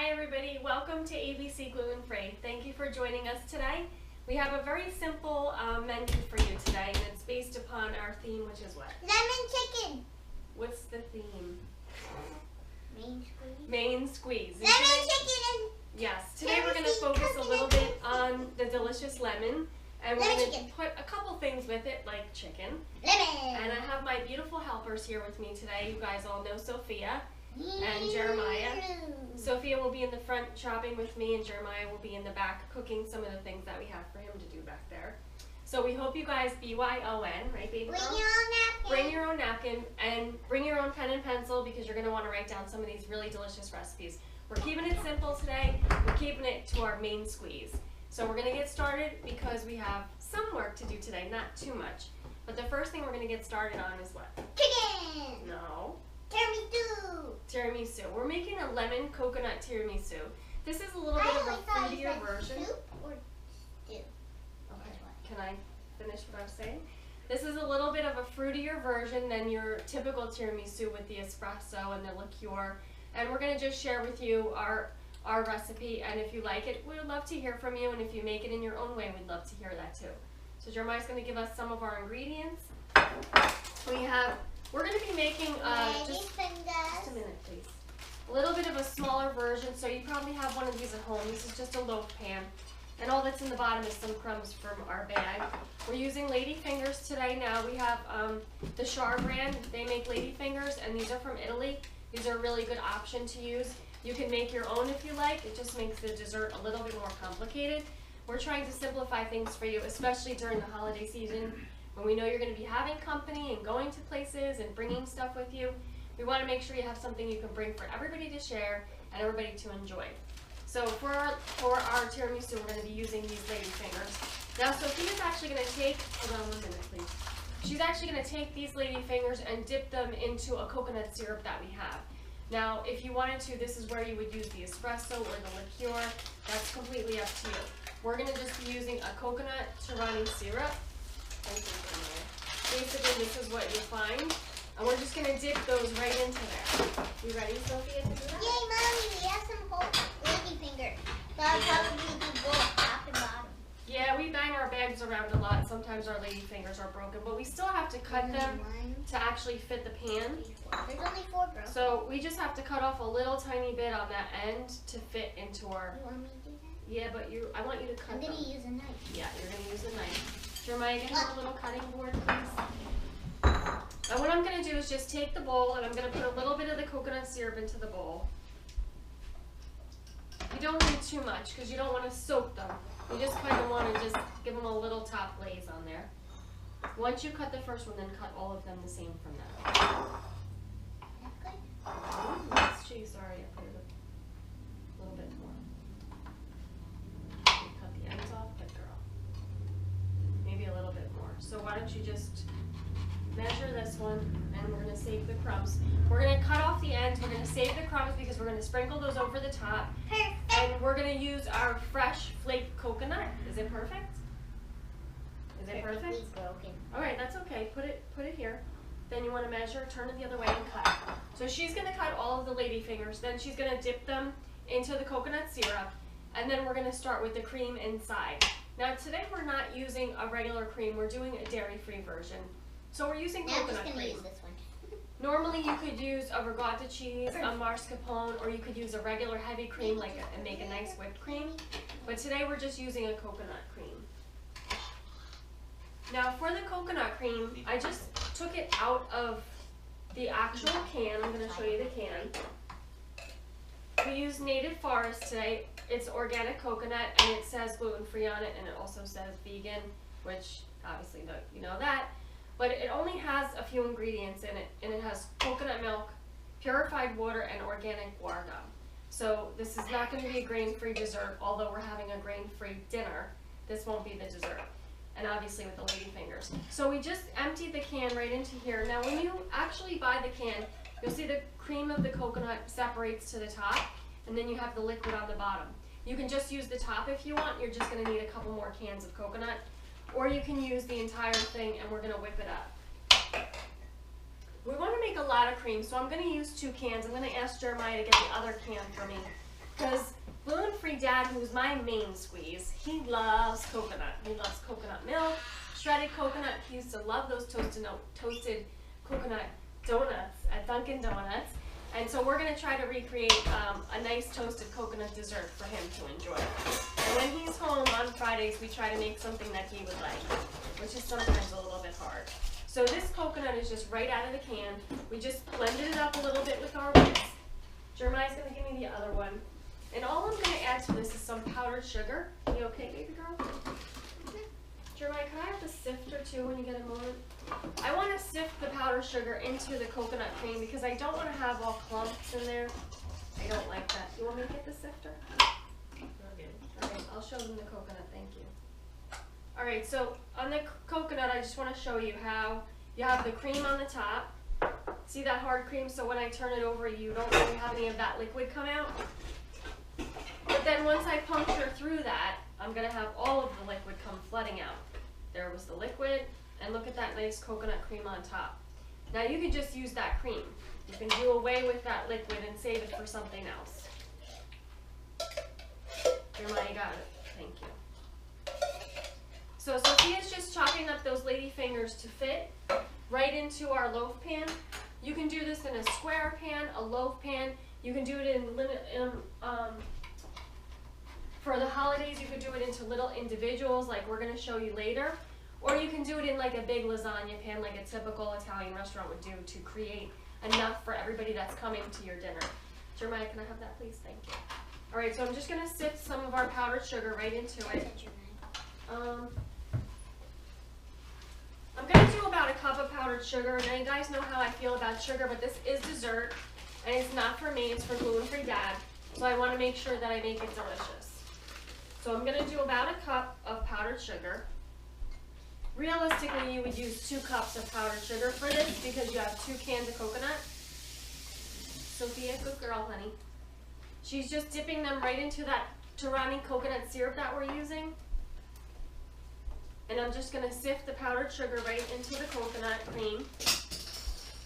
Hi everybody, welcome to ABC Gluten Free. Thank you for joining us today. We have a very simple menu for you today, and it's based upon our theme, which is what? Lemon chicken. What's the theme? Main squeeze. Main squeeze. Lemon chicken. Yes, today we're going to focus a little bit on the delicious lemon, and we're going to put a couple things with it, like chicken. Lemon. And I have my beautiful helpers here with me today. You guys all know Sophia and Jeremiah. Sophia will be in the front shopping with me, and Jeremiah will be in the back cooking some of the things that we have for him to do back there. So we hope you guys BYON, right, baby girl? Bring your own napkin. Bring your own napkin and bring your own pen and pencil, because you're going to want to write down some of these really delicious recipes. We're keeping it simple today. We're keeping it to our main squeeze. So we're going to get started because we have some work to do today, not too much. But the first thing we're going to get started on is what? Chicken. No. Tiramisu. Tiramisu. We're making a lemon coconut tiramisu. This is a little bit of a fruitier version. Soup or stew? Okay. Can I finish what I'm saying? This is a little bit of a fruitier version than your typical tiramisu with the espresso and the liqueur. And we're going to just share with you our recipe, and if you like it, we would love to hear from you, and if you make it in your own way, we'd love to hear that too. So Jeremiah's going to give us some of our ingredients. We're going to be making just a minute, please. A little bit of a smaller version, so you probably have one of these at home. This is just a loaf pan, and all that's in the bottom is some crumbs from our bag. We're using lady fingers today. Now we have the Char brand. They make lady fingers, and these are from Italy. These are a really good option to use. You can make your own if you like. It just makes the dessert a little bit more complicated. We're trying to simplify things for you, especially during the holiday season, when we know you're going to be having company and going to places and bringing stuff with you. We want to make sure you have something you can bring for everybody to share and everybody to enjoy. So for our tiramisu, we're going to be using these lady fingers. Now Sophia's actually going to take, hold on 1 minute please. She's actually going to take these lady fingers and dip them into a coconut syrup that we have. Now, if you wanted to, this is where you would use the espresso or the liqueur. That's completely up to you. We're going to just be using a coconut Tiramisu syrup. Basically, this is what you find. And we're just going to dip those right into there. You ready, Sophia, to do that? Yay, Mommy, we have some whole lady fingers. So I'll probably do both top and bottom. Yeah, we bang our bags around a lot. Sometimes our lady fingers are broken, but we still have to cut them to actually fit the pan. There's only 4 broken. So we just have to cut off a little tiny bit on that end to fit into our... You want me to do that? Yeah, but I want you to cut them. I'm going to use a knife. Yeah, you're going to use a knife. Jeremiah, get her a little cutting board, please. And what I'm going to do is just take the bowl, and I'm going to put a little bit of the coconut syrup into the bowl. You don't need too much because you don't want to soak them. You just kind of want to just give them a little top glaze on there. Once you cut the first one, then cut all of them the same from that. That's good. That's cheese. Sorry, I put it a little bit more. You cut the ends off, good girl. Maybe a little bit more. So why don't you just measure this one, and we're going to save the crumbs. We're going to cut off the ends. We're going to save the crumbs because we're going to sprinkle those over the top. Perfect. And we're going to use our fresh flaked coconut. Is it perfect? Is it perfect? Perfectly broken. All right, that's okay. Put it here. Then you want to measure, turn it the other way, and cut. So she's going to cut all of the lady fingers. Then she's going to dip them into the coconut syrup, and then we're going to start with the cream inside. Now today we're not using a regular cream. We're doing a dairy-free version. So we're using Now I'm just coconut going to cream. use this one. Normally you could use a ricotta cheese, a mascarpone, or you could use a regular heavy cream and make a nice whipped cream. But today we're just using a coconut cream. Now for the coconut cream, I just took it out of the actual can. I'm going to show you the can. We use Native Forest today. It's organic coconut, and it says gluten-free on it, and it also says vegan, which obviously you know that. But it only has a few ingredients in it, and it has coconut milk, purified water, and organic guar gum. So this is not going to be a grain-free dessert, although we're having a grain-free dinner. This won't be the dessert, and obviously with the lady fingers. So we just emptied the can right into here. Now when you actually buy the can, you'll see the cream of the coconut separates to the top, and then you have the liquid on the bottom. You can just use the top if you want. You're just going to need a couple more cans of coconut. Or you can use the entire thing, and we're going to whip it up. We want to make a lot of cream, so I'm going to use 2 cans. I'm going to ask Jeremiah to get the other can for me. Because gluten-free dad, who's my main squeeze, he loves coconut. He loves coconut milk, shredded coconut. He used to love those toasted coconut donuts at Dunkin' Donuts. And so we're going to try to recreate a nice toasted coconut dessert for him to enjoy. And when he's home on Fridays, we try to make something that he would like, which is sometimes a little bit hard. So this coconut is just right out of the can. We just blended it up a little bit with our whisk. Jeremiah's going to give me the other one. And all I'm going to add to this is some powdered sugar. You okay, baby girl? Jeremiah, can I have the sifter too when you get a moment? I want to sift the powdered sugar into the coconut cream because I don't want to have all clumps in there. I don't like that. You want me to get the sifter? Okay. Alright, I'll show them the coconut, thank you. Alright, so on the coconut, I just want to show you how you have the cream on the top. See that hard cream? So when I turn it over, you don't really have any of that liquid come out. But then once I puncture through that, I'm going to have all of the liquid come flooding out. There was the liquid, and look at that nice coconut cream on top. Now you can just use that cream. You can do away with that liquid and save it for something else. Jeremiah, got it. Thank you. So Sophia's just chopping up those lady fingers to fit right into our loaf pan. You can do this in a square pan, a loaf pan. You can do it for the holidays, you could do it into little individuals like we're going to show you later. Or you can do it in like a big lasagna pan like a typical Italian restaurant would do to create enough for everybody that's coming to your dinner. Jeremiah, can I have that please? Thank you. Alright, so I'm just going to sift some of our powdered sugar right into it. I'm going to do about a cup of powdered sugar. Now you guys know how I feel about sugar, but this is dessert. And it's not for me, it's for gluten-free dad. So I want to make sure that I make it delicious. So I'm going to do about a cup of powdered sugar. Realistically, you would use 2 cups of powdered sugar for this because you have 2 cans of coconut. Sophia, good girl, honey. She's just dipping them right into that Tiramisu coconut syrup that we're using. And I'm just going to sift the powdered sugar right into the coconut cream.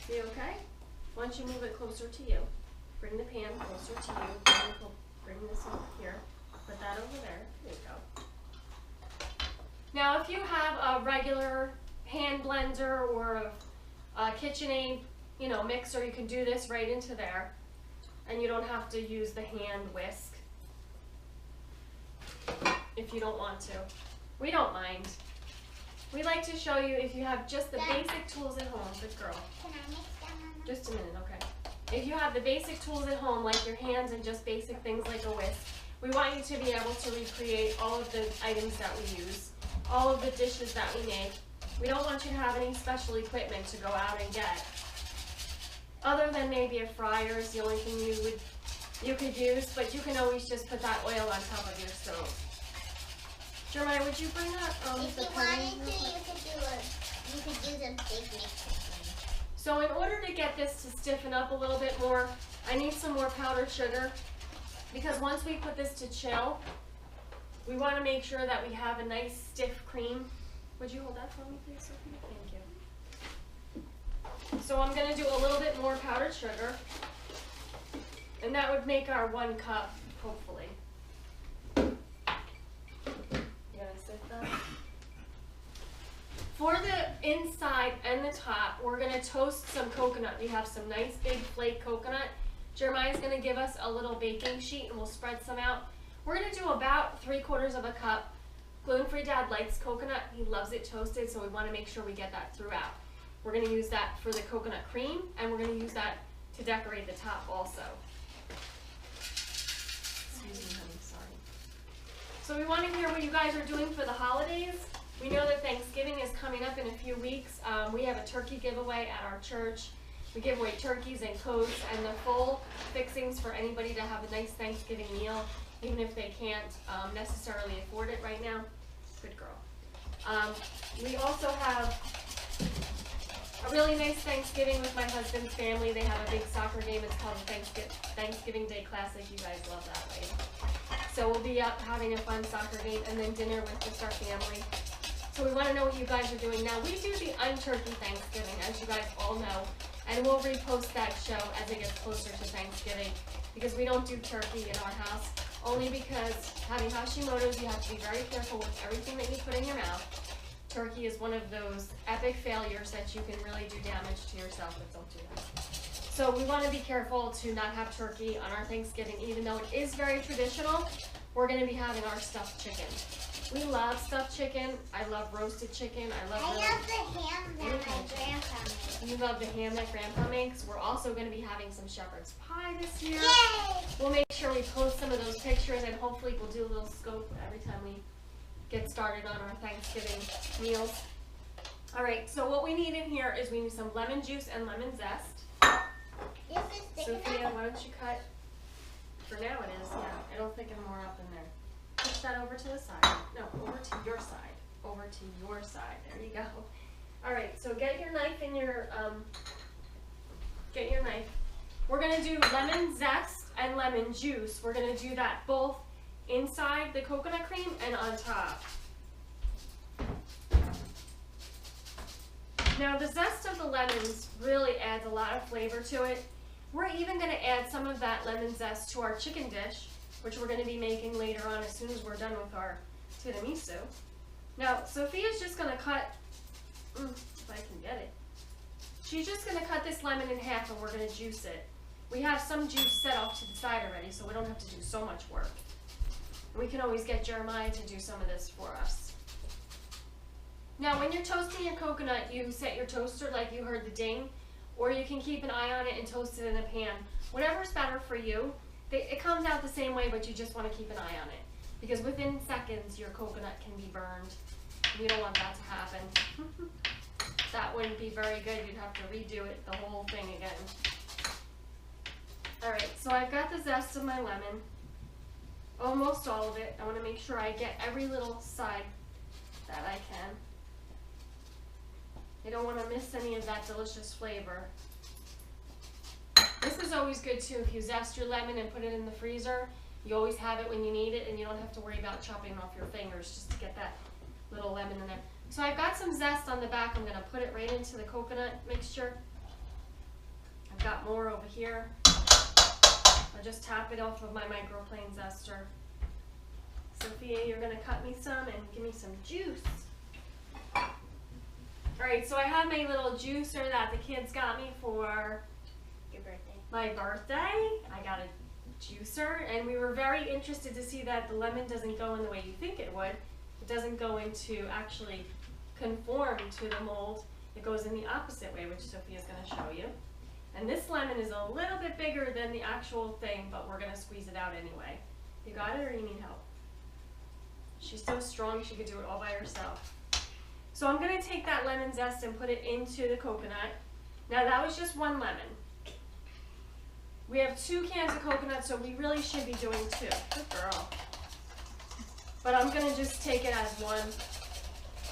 You okay? Why don't you move it closer to you? Bring the pan closer to you. Bring this over here. Put that over there. There you go. Now, if you have a regular hand blender or a KitchenAid, mixer, you can do this right into there, and you don't have to use the hand whisk if you don't want to. We don't mind. We like to show you if you have just the basic tools at home. Good girl. Can I mix that, Mama? Just a minute, okay. If you have the basic tools at home, like your hands and just basic things like a whisk, we want you to be able to recreate all of the items that we use, all of the dishes that we make. We don't want you to have any special equipment to go out and get. Other than maybe a fryer is the only thing you could use, but you can always just put that oil on top of your stove. Jeremiah, would you bring that? If you wanted to, you could use a big mixer. So in order to get this to stiffen up a little bit more, I need some more powdered sugar, because once we put this to chill, we want to make sure that we have a nice stiff cream. Would you hold that for me, please, Sophie? Thank you. So I'm going to do a little bit more powdered sugar, and that would make our 1 cup, hopefully. For the inside and the top, we're going to toast some coconut. We have some nice big flake coconut. Jeremiah's going to give us a little baking sheet and we'll spread some out. We're going to do about 3/4 of a cup. Gluten-free dad likes coconut. He loves it toasted, so we want to make sure we get that throughout. We're going to use that for the coconut cream, and we're going to use that to decorate the top also. Excuse me, honey, sorry. So we want to hear what you guys are doing for the holidays. We know that Thanksgiving is coming up in a few weeks. We have a turkey giveaway at our church. We give away turkeys and coats and the full fixings for anybody to have a nice Thanksgiving meal, even if they can't necessarily afford it right now. Good girl. We also have a really nice Thanksgiving with my husband's family. They have a big soccer game. It's called the Thanksgiving Day Classic. You guys love that, right? So we'll be up having a fun soccer game and then dinner with just our family. So we want to know what you guys are doing. Now, we do the unturkey Thanksgiving, as you guys all know, and we'll repost that show as it gets closer to Thanksgiving. because we don't do turkey in our house, only because having Hashimoto's, you have to be very careful with everything that you put in your mouth. Turkey is one of those epic failures that you can really do damage to yourself, but don't do that. So we want to be careful to not have turkey on our Thanksgiving, even though it is very traditional. We're going to be having our stuffed chicken. We love stuffed chicken. I love roasted chicken. I love the ham that my grandpa makes. You love the ham that Grandpa makes. We're also going to be having some shepherd's pie this year. Yay! We'll make sure we post some of those pictures, and hopefully we'll do a little scope every time we get started on our Thanksgiving meals. All right, so what we need in here is we need some lemon juice and lemon zest. Sophia, why don't you cut? For now it is, yeah. It'll thicken more up in there. Push that over to the side. No, over to your side. Over to your side. There you go. All right, so get your knife in your, get your knife. We're gonna do lemon zest and lemon juice. We're gonna do that both inside the coconut cream and on top. Now the zest of the lemons really adds a lot of flavor to it. We're even going to add some of that lemon zest to our chicken dish, which we're going to be making later on as soon as we're done with our tiramisu. Now Sophia's just going to cut, if I can get it, she's just going to cut this lemon in half and we're going to juice it. We have some juice set off to the side already, so we don't have to do so much work. We can always get Jeremiah to do some of this for us. Now when you're toasting your coconut, you set your toaster like you heard the ding, or you can keep an eye on it and toast it in a pan. Whatever's better for you. It comes out the same way, but you just want to keep an eye on it, because within seconds your coconut can be burned. We don't want that to happen. That wouldn't be very good. You'd have to redo it, the whole thing again. All right, so I've got the zest of my lemon, almost all of it. I want to make sure I get every little side that I can. I don't want to miss any of that delicious flavor. This is always good too. If you zest your lemon and put it in the freezer, you always have it when you need it, and you don't have to worry about chopping off your fingers just to get that little lemon in there. So I've got some zest on the back. I'm going to put it right into the coconut mixture. I've got more over here. I'll just tap it off of my microplane zester. Sophia, you're going to cut me some and give me some juice. Alright, so I have my little juicer that the kids got me for Your birthday. My birthday. I got a juicer, and we were very interested to see that the lemon doesn't go in the way you think it would. It doesn't go into actually conform to the mold. It goes in the opposite way, which Sophia's going to show you. And this lemon is a little bit bigger than the actual thing, but we're going to squeeze it out anyway. You got it, or you need help? She's so strong she could do it all by herself. So I'm going to take that lemon zest and put it into the coconut. Now that was just one lemon. We have 2 cans of coconut, so we really should be doing 2. Good girl. But I'm going to just take it as one.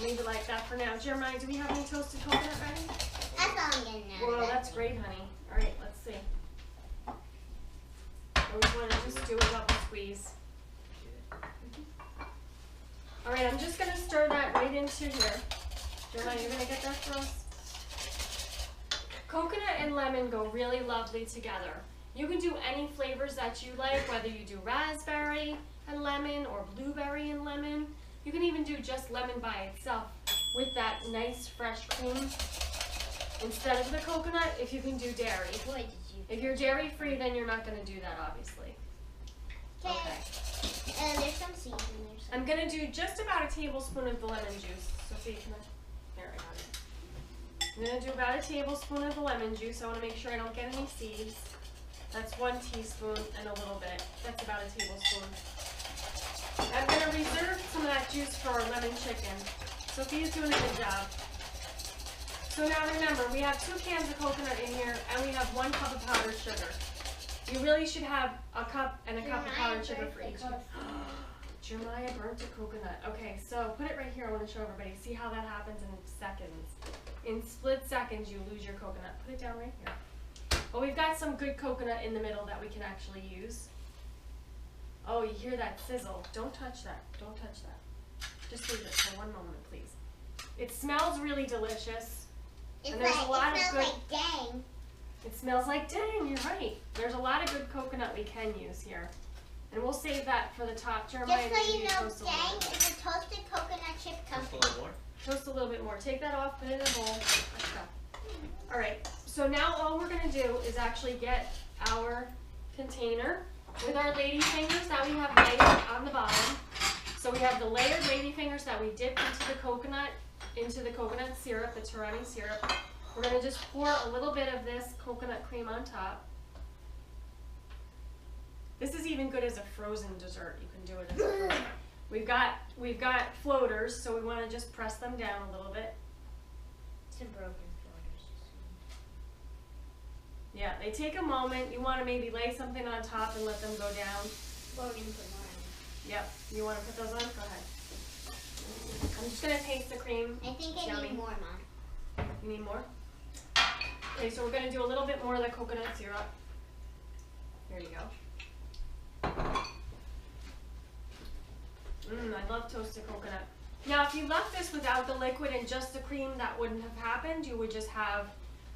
Leave it like that for now. Jeremiah, do we have any toasted coconut ready? That's all I'm getting now. Well, that's great, honey. All right, let's see. Always want to just do a double squeeze. All right, I'm just going to stir that right into here. Jeremiah, you're going to get that for us? Coconut and lemon go really lovely together. You can do any flavors that you like, whether you do raspberry and lemon or blueberry and lemon. You can even do just lemon by itself with that nice fresh cream instead of the coconut if you can do dairy. If you're dairy free, then you're not going to do that, obviously. Okay. There's some seeds in there. I'm going to do just about a tablespoon of the lemon juice. Sophie, can I? Here, I got it. I'm going to do about a tablespoon of the lemon juice. I want to make sure I don't get any seeds. That's 1 teaspoon and a little bit. That's about a tablespoon. I'm going to reserve some of that juice for our lemon chicken. Sophia's doing a good job. So now remember, we have 2 cans of coconut in here, and we have 1 cup of powdered sugar. You really should have a cup and a cup of powdered sugar for each. Jeremiah burnt a coconut. Okay, so put it right here. I want to show everybody. See how that happens in seconds. In split seconds, you lose your coconut. Put it down right here. But we've got some good coconut in the middle that we can actually use. Oh, you hear that sizzle. Don't touch that. Don't touch that. Just leave it for 1 moment, please. It smells really delicious. It's and there's a lot of good. Like dang. It smells like, dang, you're right. There's a lot of good coconut we can use here. And we'll save that for the top. Jeremiah, Just so you know, toast dang is a toasted coconut chip Just a company. little more. Toast a little bit more. Take that off, put it in a bowl. Let's go. Alright, so now all we're going to do is actually get our container with our lady fingers that we have layered on the bottom. So we have the layered lady fingers that we dip into the coconut syrup, the Tiramisu syrup. We're going to just pour a little bit of this coconut cream on top. This is even good as a frozen dessert. You can do it as a frozen. We've got floaters, so we want to just press them down a little bit. Some broken floaters. Yeah, they take a moment. You want to maybe lay something on top and let them go down. Well, we're going to put more on. Yep. You want to put those on? Go ahead. I'm just going to taste the cream. I think I Yummy. need more, Mom. You need more? Okay, so we're going to do a little bit more of the coconut syrup. Here you go. I love toasted coconut. Now, if you left this without the liquid and just the cream, that wouldn't have happened. You would just have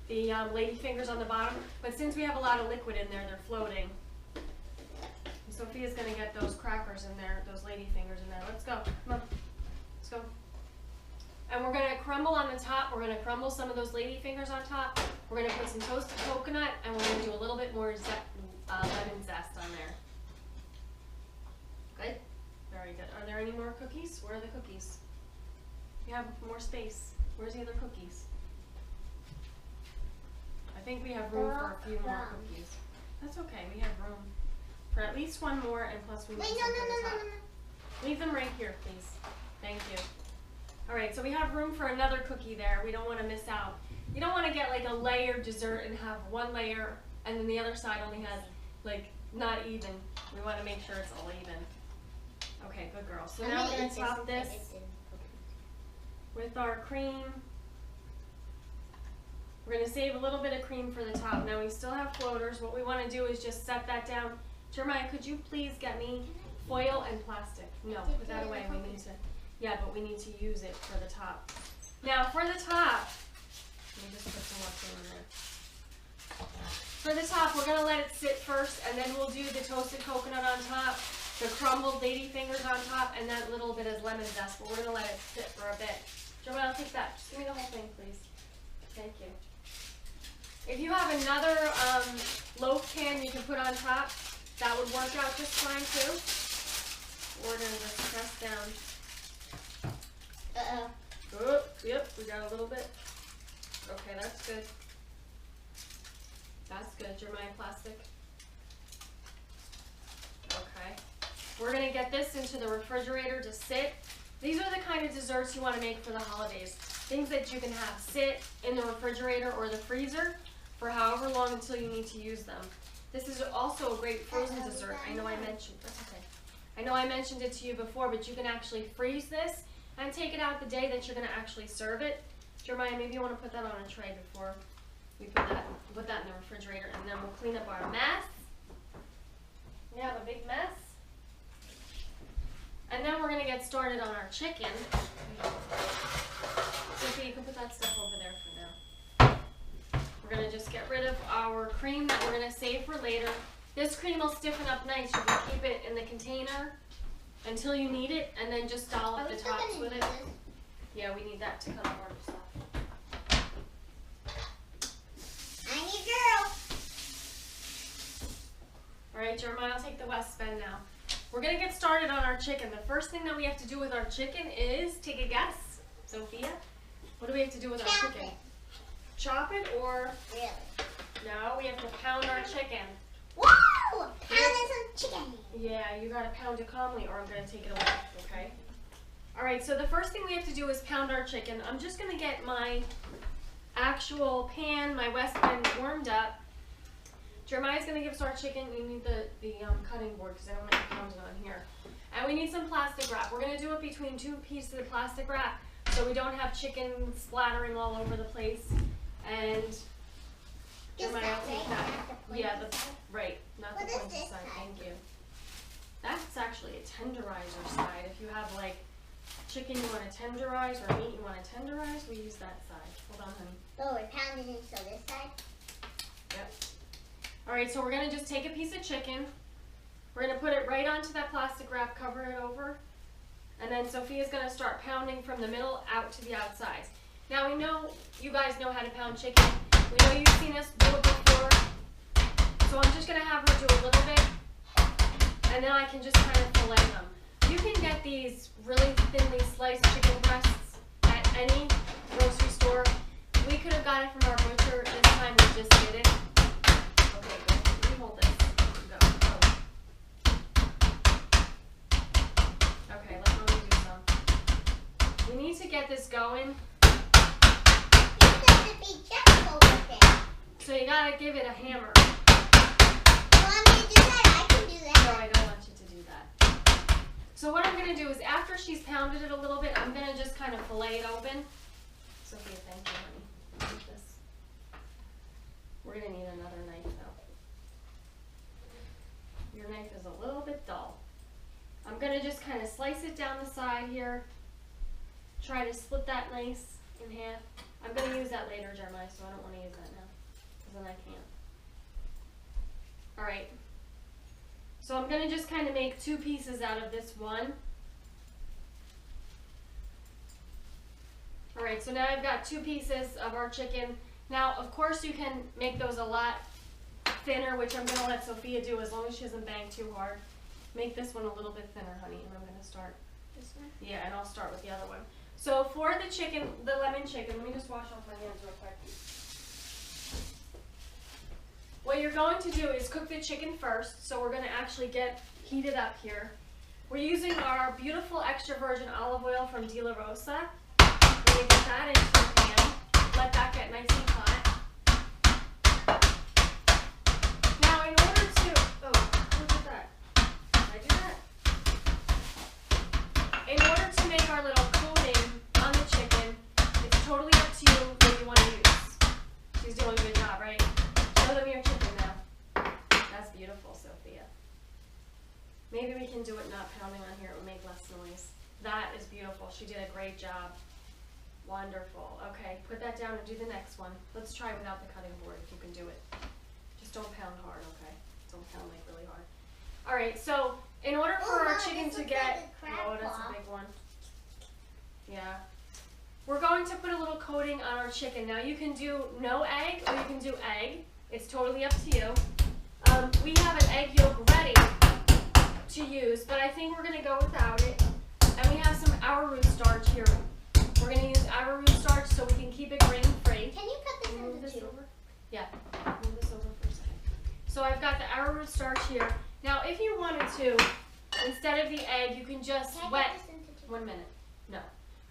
the lady fingers on the bottom. But since we have a lot of liquid in there, they're floating. And Sophia's going to get those crackers in there, those lady fingers in there. Let's go. Come on. Let's go. And we're going to crumble on the top. We're going to crumble some of those lady fingers on top. We're going to put some toasted coconut, and we're going to do a little bit more lemon zest on there. Good? Very good. Are there any more cookies? Where are the cookies? You have more space. Where's the other cookies? I think we have room for a few more cookies. That's okay. We have room for at least one more, and plus we need some for the top. Leave them right here, please. Thank you. All right, so we have room for another cookie there. We don't want to miss out. You don't want to get like a layered dessert and have one layer and then the other side only has like not even. We want to make sure it's all even. Okay, good girl. So now we're going to top this with our cream. We're going to save a little bit of cream for the top. Now we still have floaters. What we want to do is just set that down. Jeremiah, could you please get me foil and plastic? No, put that away. We need to. Yeah, but we need to use it for the top. Now for the top, let me just put some more cream in there. For the top, we're going to let it sit first, and then we'll do the toasted coconut on top, the crumbled lady fingers on top, and that little bit of lemon zest, but we're going to let it sit for a bit. Jeremiah, I'll take that. Just give me the whole thing, please. Thank you. If you have another loaf pan you can put on top, that would work out just fine too. We're going to just press down. Uh-oh. Oh, yep, we got a little bit. Okay, that's good. That's good. Jeremiah, plastic. Okay. We're going to get this into the refrigerator to sit. These are the kind of desserts you want to make for the holidays. Things that you can have sit in the refrigerator or the freezer for however long until you need to use them. This is also a great frozen dessert. I know I mentioned, that's okay. I know I mentioned it to you before, but you can actually freeze this and take it out the day that you're going to actually serve it. Jeremiah, maybe you want to put that on a tray before we put that in the refrigerator, and then we'll clean up our mess. We have a big mess. And then we're going to get started on our chicken. Sophie, you can put that stuff over there for now. We're going to just get rid of our cream that we're going to save for later. This cream will stiffen up nice. You can keep it in the container until you need it, and then just dollop the tops with it. Yeah, we need that to cut more stuff. I'm your girl. Alright, Jeremiah, I'll take the West Bend now. We're going to get started on our chicken. The first thing that we have to do with our chicken is, take a guess, Sophia. What do we have to do with our chicken? Chop it or? Really? No, we have to pound our chicken. Whoa! Pounding some chicken. Yeah, you got to pound it calmly or I'm going to take it away, okay? Alright, so the first thing we have to do is pound our chicken. I'm just going to get my actual pan, my West Bend, warmed up. Jeremiah's going to give us our chicken. You need the cutting board because I don't want to pound it on here. And we need some plastic wrap. We're going to do it between 2 pieces of plastic wrap so we don't have chicken splattering all over the place. And Jeremiah, I'll take that. Yeah, right, not the pointy side. Thank you. That's actually a tenderizer side. If you have like chicken you want to tenderize or meat you want to tenderize, we use that side. Hold on, honey. Oh, we're pounding it so this side? Yep. All right, so we're gonna just take a piece of chicken. We're gonna put it right onto that plastic wrap, cover it over, and then Sophia's gonna start pounding from the middle out to the outsides. Now we know you guys know how to pound chicken. We know you've seen us do it before. So I'm just gonna have her do a little bit, and then I can just kind of fillet them. You can get these really thinly sliced chicken breasts at any grocery store. We could have got it from our butcher. This time we just did it. Okay, good. You hold this. Go. Okay, let me do some. We need to get this going. So you gotta give it a hammer. You want me to do that? I can do that. No, I don't want you to do that. So what I'm gonna do is after she's pounded it a little bit, I'm gonna just kind of fillet it open. Sophia, thank you, honey. Take this. We're gonna need another knife though. Your knife is a little bit dull. I'm gonna just kind of slice it down the side here. Try to split that nice in half. I'm gonna use that later, Jeremiah, so I don't want to use that now, because then I can't. All right. So I'm gonna just kind of make two pieces out of this one. All right, so now I've got two pieces of our chicken. Now, of course, you can make those a lot thinner, which I'm gonna let Sophia do as long as she doesn't bang too hard. Make this one a little bit thinner, honey, and I'm gonna start. This one? Yeah, and I'll start with the other one. So for the chicken, the lemon chicken, let me just wash off my hands real quick. What you're going to do is cook the chicken first. So we're going to actually get heated up here. We're using our beautiful extra virgin olive oil from De La Rosa. We're going to get that into the pan. Let that get nice and hot. Now in order to, look at that. Did I do that? In order to make our little coating on the chicken, it's totally up to you what you want to use. She's doing a good job, right? Show them your chicken now. That's beautiful, Sophia. Maybe we can do it not pounding on here. It would make less noise. That is beautiful. She did a great job. Wonderful. Okay, put that down and do the next one. Let's try without the cutting board if you can do it. Just don't pound hard, okay? Don't pound like really hard. All right, so in order for our chicken to get, oh, that's a big one. Yeah. We're going to put a little coating on our chicken. Now you can do no egg or you can do egg. It's totally up to you. We have an egg yolk ready to use, but I think we're going to go without it. And we have some arrowroot starch here. We're going to use arrowroot starch so we can keep it grain-free. Can you cut this Move into this two? over? Yeah, move this over for a second. So I've got the arrowroot starch here. Now if you wanted to, instead of the egg, you can just wet, 1 minute, no.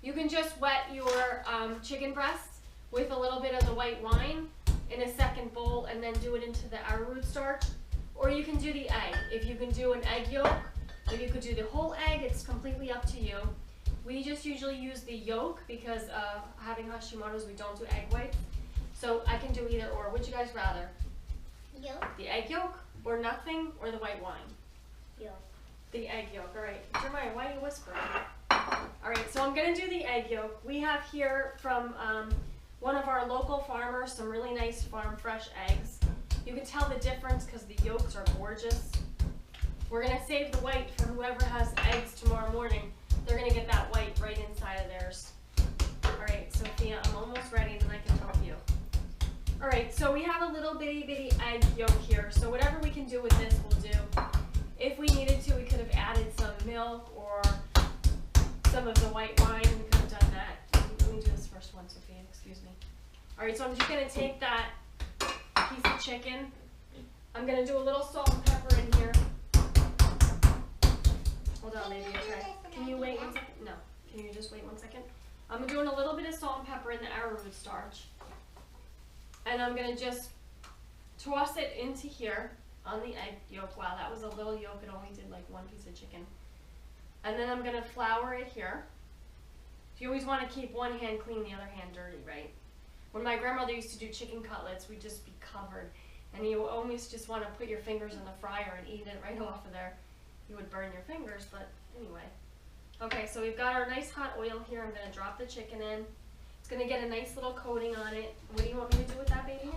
You can just wet your chicken breasts with a little bit of the white wine in a second bowl and then do it into the arrowroot starch. Or you can do the egg. If you can do an egg yolk, if you could do the whole egg, it's completely up to you. We just usually use the yolk because having Hashimoto's, we don't do egg whites. So I can do either or. Would you guys rather? Yolk. The egg yolk or nothing or the white wine? Yolk. The egg yolk. All right. Jeremiah, why are you whispering? All right, so I'm going to do the egg yolk. We have here from one of our local farmers some really nice farm fresh eggs. You can tell the difference because the yolks are gorgeous. We're going to save the white for whoever has eggs tomorrow morning. They're going to get that white right inside of theirs. All right, Sophia, I'm almost ready, and then I can help you. All right, so we have a little bitty egg yolk here. So whatever we can do with this, we'll do. If we needed to, we could have added some milk or some of the white wine. We could have done that. Let me do this first one, Sophia. Excuse me. All right, so I'm just going to take that piece of chicken. I'm going to do a little salt and pepper in here. Hold on, baby. Okay. Can you wait 1 second? No. Can you just wait 1 second? I'm doing a little bit of salt and pepper in the arrowroot starch. And I'm going to just toss it into here on the egg yolk. Wow, that was a little yolk. It only did like one piece of chicken. And then I'm going to flour it here. You always want to keep one hand clean, the other hand dirty, right? When my grandmother used to do chicken cutlets, we'd just be covered. And you almost just want to put your fingers in the fryer and eat it right off of there. You would burn your fingers, but anyway. Okay, so we've got our nice hot oil here. I'm going to drop the chicken in. It's going to get a nice little coating on it. What do you want me to do with that, baby?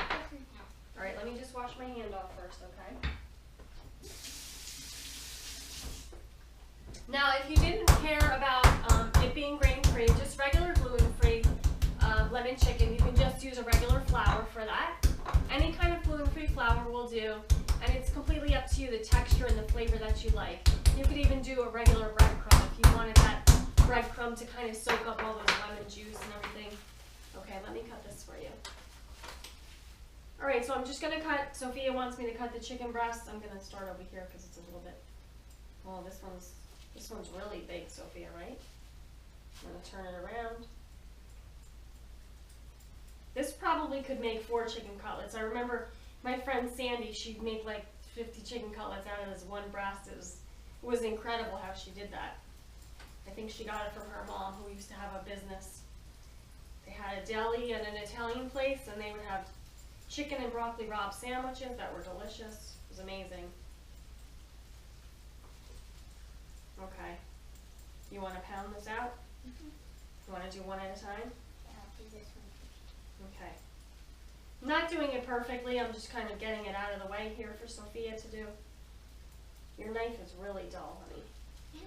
All right, let me just wash my hand off first, okay? Now, if you didn't care about it being grain-free, just regular gluten-free lemon chicken, you can just use a regular flour for that. Any kind of gluten-free flour will do, and it's completely up to you, the texture and the flavor that you like. You could even do a regular breadcrumb if you wanted that breadcrumb to kind of soak up all those lemon juice and everything. Okay, let me cut this for you. All right, so I'm just gonna cut, Sophia wants me to cut the chicken breast. I'm gonna start over here because it's a little bit, well, this one's really big, Sophia, right? I'm gonna turn it around. This probably could make 4 chicken cutlets. I remember my friend Sandy, she'd make like 50 chicken cutlets out of this one breast. It was incredible how she did that. I think she got it from her mom, who used to have a business. They had a deli and an Italian place, and they would have chicken and broccoli rabe sandwiches that were delicious. It was amazing. Okay. You want to pound this out? Mm-hmm. You want to do one at a time? Yeah, I'll do this one. Okay. I'm not doing it perfectly. I'm just kind of getting it out of the way here for Sophia to do. Your knife is really dull, honey. Yeah.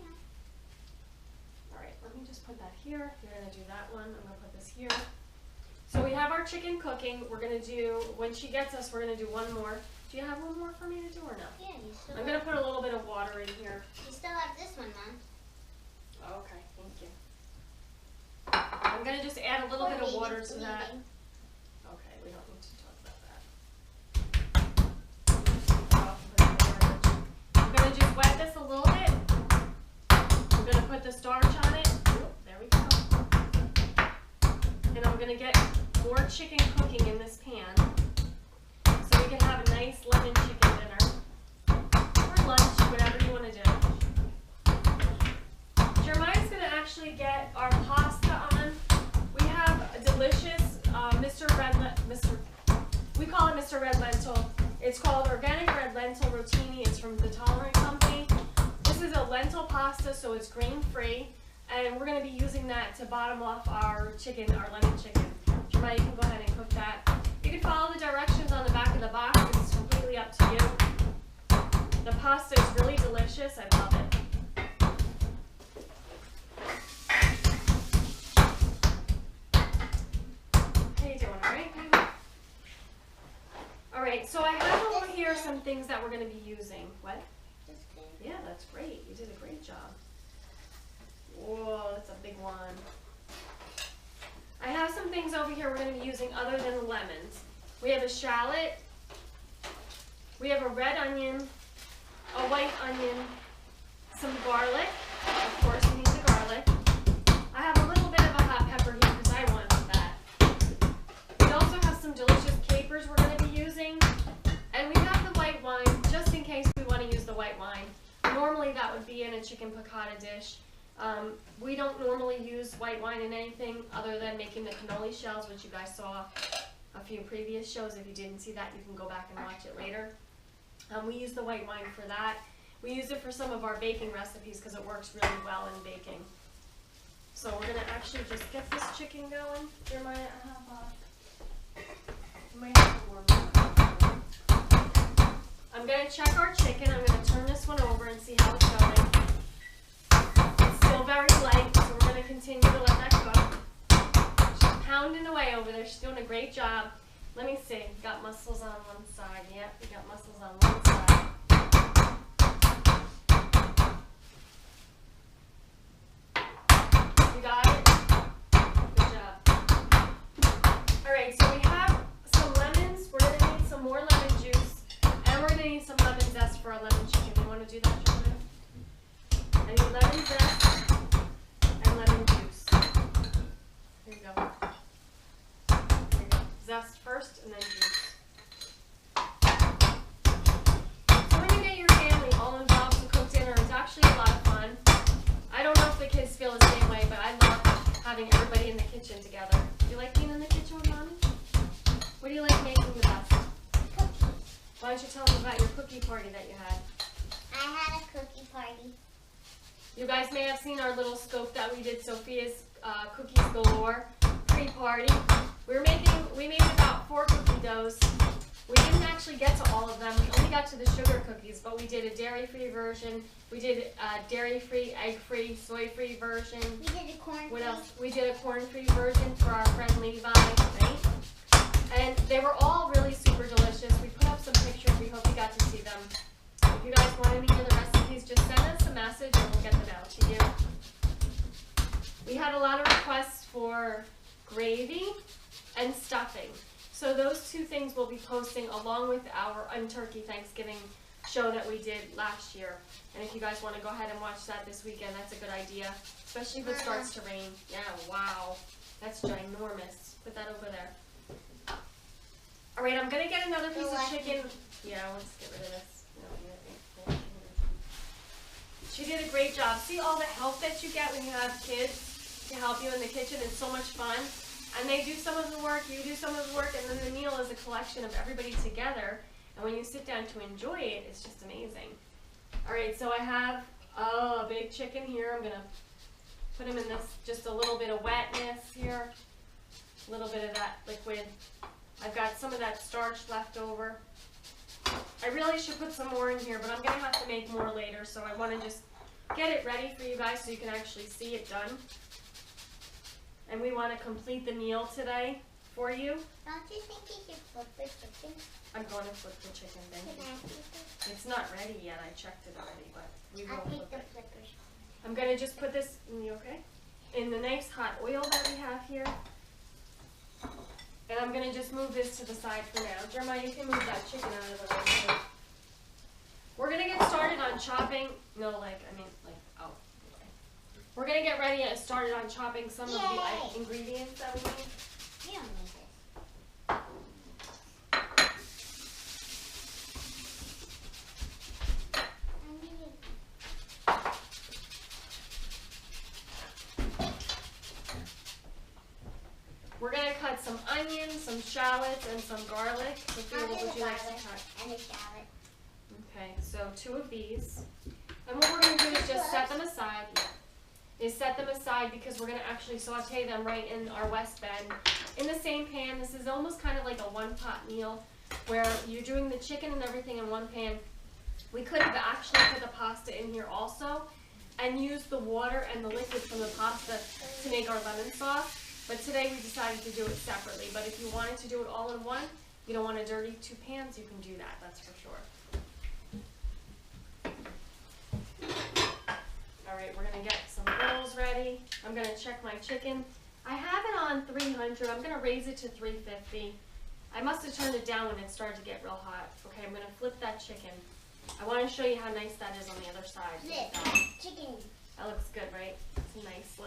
All right, let me just put that here. You're going to do that one. I'm going to put this here. So we have our chicken cooking. We're going to do, when she gets us, we're going to do one more. Do you have one more for me to do or no? Yeah, you still I'm going to put a little bit of water in here. You still have this one, Mom. Oh, okay, thank you. I'm going to just add a little bit of water to that. Okay, we don't need to talk about that. I'm going to just wet this a little bit. I'm going to put the starch on it. There we go. And I'm going to get more chicken cooking in this pan so we can have a nice lemon chicken dinner or lunch, whatever you want to do. Jeremiah's going to actually get our pasta on. We have a delicious we call it Mr. Red Lentil. It's called Organic Red Lentil Rotini. It's from the Tolerant Company. This is a lentil pasta, so it's grain-free, and we're going to be using that to bottom off our chicken, our lemon chicken. Jeremiah, you can go ahead and cook that. You can follow the directions on the back of the box. It's completely up to you. The pasta is really delicious. I love it. How you doing, all right, baby? All right, so I have over here some things that we're going to be using. What? Yeah, that's great. You did a great job. Whoa, that's a big one. I have some things over here we're going to be using other than the lemons. We have a shallot. We have a red onion, a white onion, some garlic. Of course, you need the garlic. I have a little bit of a hot pepper here because I wanted that. We also have some delicious capers we're going to be using. And we have the white wine, just in case we want to use the white wine. Normally that would be in a chicken piccata dish. We don't normally use white wine in anything other than making the cannoli shells, which you guys saw a few previous shows. If you didn't see that, you can go back and watch it later. We use the white wine for that. We use it for some of our baking recipes because it works really well in baking. So we're going to actually just get this chicken going. Jeremiah, I might have to warm up. I'm going to check our chicken. I'm going to turn this one over and see how it's going. It's still very light, so we're going to continue to let that cook. She's pounding away over there. She's doing a great job. Let me see. Got muscles on one side. Yep, we got muscles on one side. You got it? Good job. Alright, so we have some lemons. We're going to need some more lemon juice. And we're going to need some lemon zest for our lemon chicken. You want to do that, Jonathan? I need lemon zest and lemon juice. Here you go. Here you go. Zest first and then juice. So when you get your family all involved to cook dinner, it's actually a lot of fun. I don't know if the kids feel the same way, but I love having everybody in the kitchen together. Do you like being in the kitchen with Mommy? What do you like making with us? Why don't you tell them about your cookie party that you had? I had a cookie party. You guys may have seen our little scope that we did, Sophia's Cookies Galore pre-party. We made about 4 cookie doughs. We didn't actually get to all of them. We only got to the sugar cookies, but we did a dairy-free version. We did a dairy-free, egg-free, soy-free version. We did a corn-free. What else? We did a corn-free version for our friend Levi, right? And they were all really super delicious. We put up some pictures. We hope you got to see them. If you guys want any of the recipes, just send us a message and we'll get them out to you. We had a lot of requests for gravy and stuffing. So those two things we'll be posting along with our Unturkey Thanksgiving show that we did last year. And if you guys want to go ahead and watch that this weekend, that's a good idea. Especially if it starts to rain. Yeah, wow. That's ginormous. Put that over there. Alright, I'm going to get another piece of chicken. Yeah, let's get rid of this. No, she did a great job. See all the help that you get when you have kids to help you in the kitchen? It's so much fun. And they do some of the work, you do some of the work, and then the meal is a collection of everybody together. And when you sit down to enjoy it, it's just amazing. Alright, so I have a big chicken here. I'm going to put him in this, just a little bit of wetness here. A little bit of that liquid. I've got some of that starch left over. I really should put some more in here, but I'm going to have to make more later, so I want to just get it ready for you guys so you can actually see it done. And we want to complete the meal today for you. Don't you think you should flip the chicken? I'm going to flip the chicken, then. It's not ready yet. I checked it already, but we will flip it. Flippers. I'm going to just put this, you okay? In the nice hot oil that we have here. And I'm going to just move this to the side for now. Jeremiah, you can move that chicken out of the way too. We're going to get started on chopping. No, out. We're going to get ready and started on chopping some of the ingredients that we need. You don't need this. We're going to cut some onions, some shallots, and some garlic. Sophia, what would you like to cut? And a shallot. Okay, so 2 of these. And what we're going to do is just set them aside. Set them aside because we're going to actually saute them right in our West Bend. In the same pan, this is almost kind of like a one-pot meal where you're doing the chicken and everything in one pan. We could have actually put the pasta in here also and used the water and the liquid from the pasta to make our lemon sauce. But today we decided to do it separately. But if you wanted to do it all in one, you don't want to dirty 2 pans, you can do that, that's for sure. Alright, we're going to get some rolls ready. I'm going to check my chicken. I have it on 300. I'm going to raise it to 350. I must have turned it down when it started to get real hot. Okay, I'm going to flip that chicken. I want to show you how nice that is on the other side. Chicken. That looks good, right? It's a nice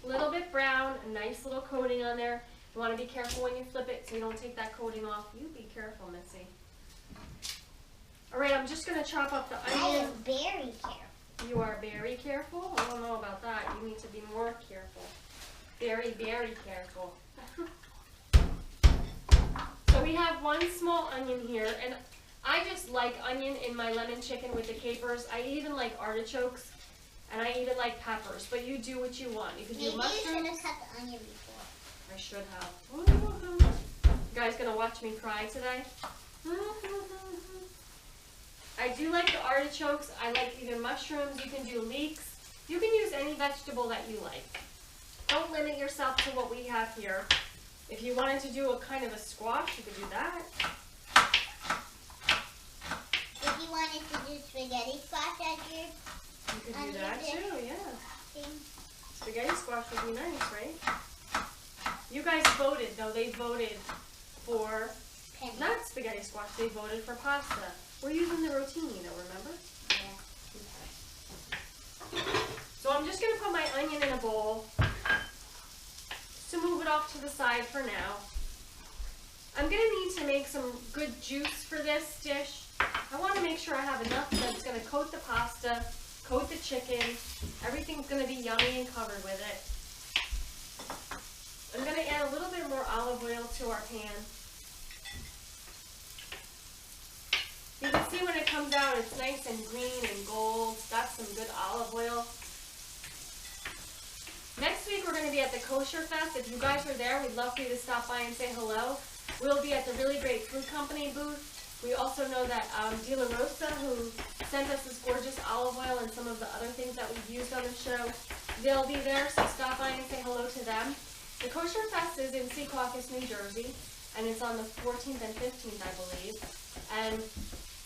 little bit brown, a nice little coating on there. You want to be careful when you flip it so you don't take that coating off. You be careful, Missy. Alright, I'm just going to chop up the onion. I am very careful. You are very careful? I don't know about that. You need to be more careful. Very, very careful. So we have 1 small onion here, and I just like onion in my lemon chicken with the capers. I even like artichokes, and I even like peppers, but you do what you want. You can do mushrooms. Maybe you should have cut the onion before. I should have. You guys gonna watch me cry today? I do like the artichokes. I like even mushrooms. You can do leeks. You can use any vegetable that you like. Don't limit yourself to what we have here. If you wanted to do a kind of a squash, you could do that. If you wanted to do spaghetti squash at your... You could do that too, yeah. Spaghetti squash would be nice, right? You guys voted, though. They voted for... Not spaghetti squash. They voted for pasta. We're using the rotini, though, remember? Yeah. Okay. So I'm just going to put my onion in a bowl to move it off to the side for now. I'm going to need to make some good juice for this dish. I want to make sure I have enough that's going to coat the pasta, coat the chicken. Everything's going to be yummy and covered with it. I'm going to add a little bit more olive oil to our pan. You can see when it comes out, it's nice and green and gold. That's some good olive oil. Next week, we're going to be at the Kosher Fest. If you guys are there, we'd love for you to stop by and say hello. We'll be at the Really Great Food Company booth. We also know that De La Rosa, who sent us this gorgeous olive oil and some of the other things that we've used on the show, they'll be there, so stop by and say hello to them. The Kosher Fest is in Secaucus, New Jersey, and it's on the 14th and 15th, I believe. And